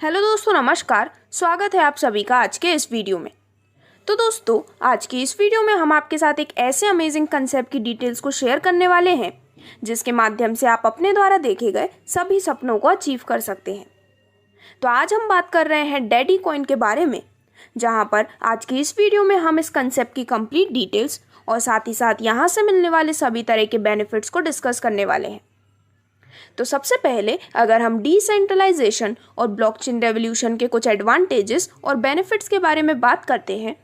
Hello दोस्तों, नमस्कार। स्वागत है आप सभी का आज के इस वीडियो में। तो दोस्तों, आज की इस वीडियो में हम आपके साथ एक ऐसे अमेजिंग कंसेप्ट की डिटेल्स को शेयर करने वाले हैं जिसके माध्यम से आप अपने द्वारा देखे गए सभी सपनों को अचीव कर सकते हैं। तो आज हम बात कर रहे हैं डैडी कॉइन के बारे में, जहां पर आज की इस वीडियो में हम इस कंसेप्ट की कंप्लीट डिटेल्स और साथ ही साथ यहाँ से मिलने वाले सभी तरह के बेनिफिट्स को डिस्कस करने वाले हैं। तो सबसे पहले अगर हम डिसेंट्रलाइजेशन और ब्लॉकचेन रेवोल्यूशन के कुछ एडवांटेजेस और बेनिफिट्स के बारे में बात करते हैं,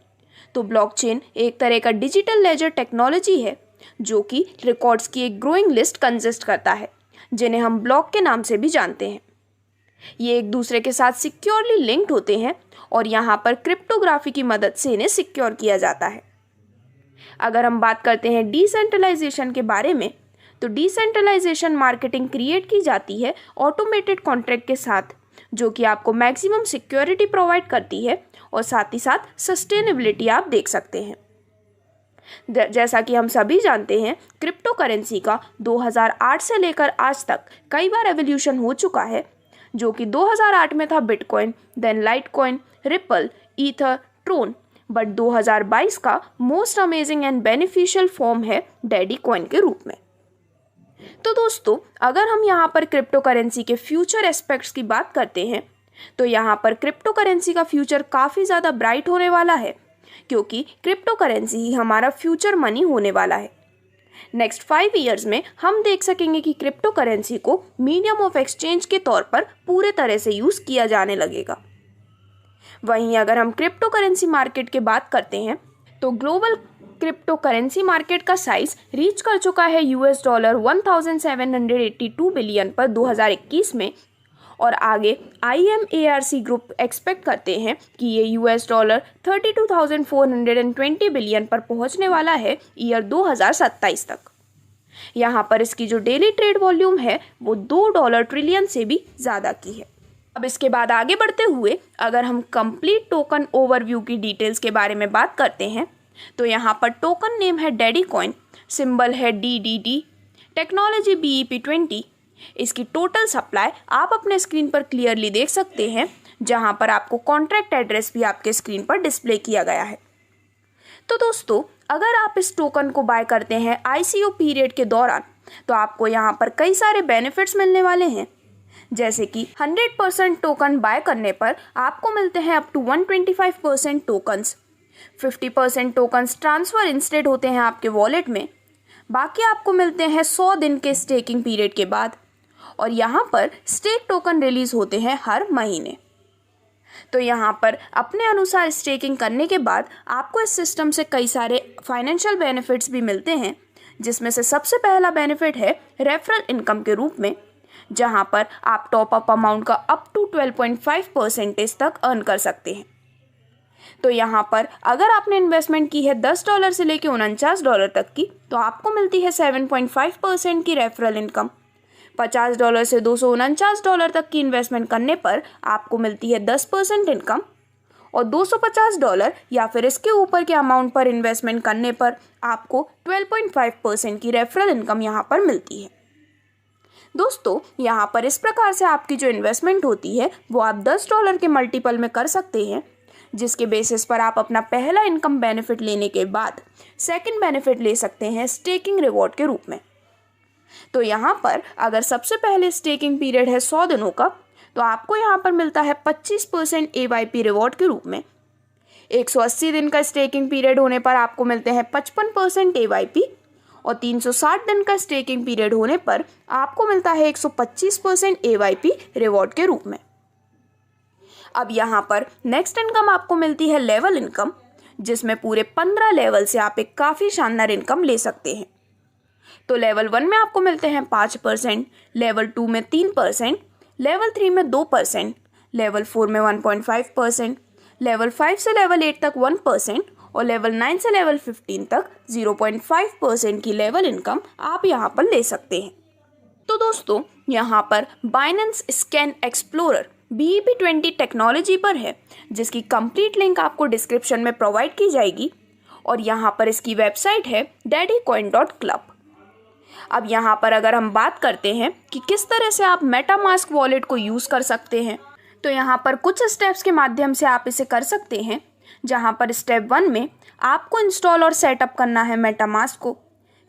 तो ब्लॉकचेन एक तरह का डिजिटल लेजर टेक्नोलॉजी है जो कि रिकॉर्ड्स की एक ग्रोइंग लिस्ट कंसिस्ट करता है, जिन्हें हम ब्लॉक के नाम से भी जानते हैं। ये एक दूसरे के साथ सिक्योरली लिंक्ड होते हैं और यहाँ पर क्रिप्टोग्राफी की मदद से इन्हें सिक्योर किया जाता है। अगर हम बात करते हैं डिसेंट्रलाइजेशन के बारे में, तो डिसेंट्रलाइजेशन मार्केटिंग क्रिएट की जाती है ऑटोमेटेड कॉन्ट्रैक्ट के साथ, जो कि आपको मैक्सिमम सिक्योरिटी प्रोवाइड करती है और साथ ही साथ सस्टेनेबिलिटी आप देख सकते हैं। जैसा कि हम सभी जानते हैं, क्रिप्टो करेंसी का 2008 से लेकर आज तक कई बार एवोल्यूशन हो चुका है, जो कि 2008 में था bitcoin, then litecoin, ripple, ether, tron, but 2022 का most amazing and beneficial form है डैडी कॉइन के रूप में। तो दोस्तों, अगर हम यहाँ पर क्रिप्टो करेंसी के फ्यूचर एस्पेक्ट्स की बात करते हैं, तो यहाँ पर क्रिप्टो करेंसी का फ्यूचर काफ़ी ज़्यादा ब्राइट होने वाला है, क्योंकि क्रिप्टो करेंसी ही हमारा फ्यूचर मनी होने वाला है। नेक्स्ट 5 ईयर्स में हम देख सकेंगे कि क्रिप्टो करेंसी को मीडियम ऑफ एक्सचेंज के तौर पर पूरे तरह से यूज़ किया जाने लगेगा। वहीं अगर हम क्रिप्टो करेंसी मार्केट की बात करते हैं, तो ग्लोबल क्रिप्टो करेंसी मार्केट का साइज रीच कर चुका है $1782 बिलियन पर 2021 में, और आगे IMARC ग्रुप एक्सपेक्ट करते हैं कि ये $32,420 बिलियन पर पहुंचने वाला है ईयर 2027 तक। यहाँ पर इसकी जो डेली ट्रेड वॉल्यूम है वो $2 ट्रिलियन से भी ज़्यादा की है। अब इसके बाद आगे बढ़ते हुए अगर हम कंप्लीट टोकन ओवरव्यू की डिटेल्स के बारे में बात करते हैं, तो यहाँ पर टोकन नेम है डैडी कॉइन, सिंबल है DDD, टेक्नोलॉजी BEP20। इसकी टोटल सप्लाई आप अपने स्क्रीन पर क्लियरली देख सकते हैं, जहाँ पर आपको कॉन्ट्रैक्ट एड्रेस भी आपके स्क्रीन पर डिस्प्ले किया गया है। तो दोस्तों, अगर आप इस टोकन को बाय करते हैं ICO पीरियड के दौरान, तो आपको यहाँ पर कई सारे बेनिफिट्स मिलने वाले हैं, जैसे कि 100% टोकन बाय करने पर आपको मिलते हैं up to 125% tokens, 50% tokens transfer instant होते हैं आपके वॉलेट में, बाकी आपको मिलते हैं 100 दिन के स्टेकिंग पीरियड के बाद, और यहाँ पर स्टेक टोकन रिलीज़ होते हैं हर महीने। तो यहाँ पर अपने अनुसार स्टेकिंग करने के बाद आपको इस सिस्टम से कई सारे फाइनेंशियल बेनिफिट्स भी मिलते हैं, जिसमें से सबसे पहला बेनिफिट है रेफरल इनकम के रूप में, जहाँ पर आप टॉप अप अमाउंट का अप टू 12.5% तक अर्न कर सकते हैं। तो यहाँ पर अगर आपने इन्वेस्टमेंट की है $10 से लेकर $49 तक की, तो आपको मिलती है 7.5% की रेफरल इनकम। $50 से $249 तक की इन्वेस्टमेंट करने पर आपको मिलती है 10% इनकम, और $250 या फिर इसके ऊपर के अमाउंट पर इन्वेस्टमेंट करने पर आपको 12.5% की रेफरल इनकम यहाँ पर मिलती है। दोस्तों, यहाँ पर इस प्रकार से आपकी जो इन्वेस्टमेंट होती है वो आप $10 के मल्टीपल में कर सकते हैं, जिसके बेसिस पर आप अपना पहला इनकम बेनिफिट लेने के बाद सेकंड बेनिफिट ले सकते हैं स्टेकिंग रिवॉर्ड के रूप में। तो यहाँ पर अगर सबसे पहले स्टेकिंग पीरियड है 100 दिनों का, तो आपको यहाँ पर मिलता है 25% AYP रिवॉर्ड के रूप में। 180 दिन का स्टेकिंग पीरियड होने पर आपको मिलते हैं 55% AYP, और 360 दिन का स्टेकिंग पीरियड होने पर आपको मिलता है 125% AYP रिवॉर्ड के रूप में। अब यहाँ पर नेक्स्ट इनकम आपको मिलती है लेवल इनकम, जिसमें पूरे 15 लेवल से आप एक काफ़ी शानदार इनकम ले सकते हैं। तो लेवल 1 में आपको मिलते हैं 5%, लेवल 2 में 3%, लेवल 3 में 2%, लेवल 4 में 1.5%, लेवल 5 से लेवल 8 तक 1%, और लेवल 9 से लेवल 15 तक 0.5% की लेवल इनकम आप यहाँ पर ले सकते हैं। तो दोस्तों, यहाँ पर Binance scan explorer BEP20 technology पर है, जिसकी कंप्लीट लिंक आपको डिस्क्रिप्शन में प्रोवाइड की जाएगी, और यहाँ पर इसकी वेबसाइट है daddycoin.club। अब यहाँ पर अगर हम बात करते हैं कि किस तरह से आप मेटामास्क वॉलेट को यूज़ कर सकते हैं, तो यहाँ पर कुछ स्टेप्स के माध्यम से आप इसे कर सकते हैं, जहाँ पर स्टेप 1 में आपको इंस्टॉल और सेटअप करना है मेटामास्क को।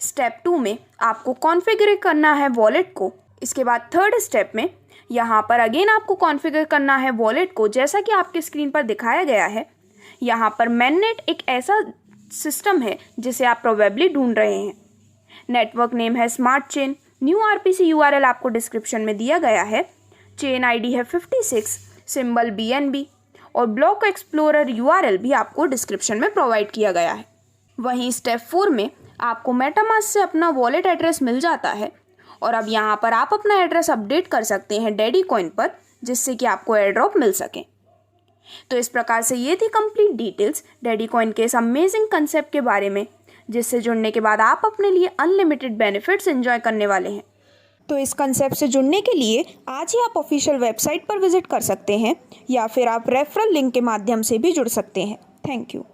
स्टेप 2 में आपको कॉन्फ़िगर करना है वॉलेट को। इसके बाद थर्ड स्टेप में यहाँ पर अगेन आपको कॉन्फ़िगर करना है वॉलेट को, जैसा कि आपके स्क्रीन पर दिखाया गया है। यहाँ पर मैननेट एक ऐसा सिस्टम है जिसे आप प्रोबेबली ढूंढ रहे हैं। नेटवर्क नेम है smart chain. New RPC URL आपको डिस्क्रिप्शन में दिया गया है। चेन ID है 56, सिंबल BNB और ब्लॉक एक्सप्लोरर URL भी आपको डिस्क्रिप्शन में प्रोवाइड किया गया है। वहीं स्टेप 4 में आपको मेटामास्क से अपना वॉलेट एड्रेस मिल जाता है और अब यहाँ पर आप अपना एड्रेस अपडेट कर सकते हैं डैडी कॉइन पर, जिससे कि आपको एयर ड्रॉप मिल सके। तो इस प्रकार से ये थी कंप्लीट डिटेल्स डैडी कॉइन के इस अमेजिंग कंसेप्ट के बारे में, जिससे जुड़ने के बाद आप अपने लिए अनलिमिटेड बेनिफिट्स एंजॉय करने वाले हैं। तो इस कंसेप्ट से जुड़ने के लिए आज ही आप ऑफिशियल वेबसाइट पर विजिट कर सकते हैं या फिर आप रेफरल लिंक के माध्यम से भी जुड़ सकते हैं। Thank you.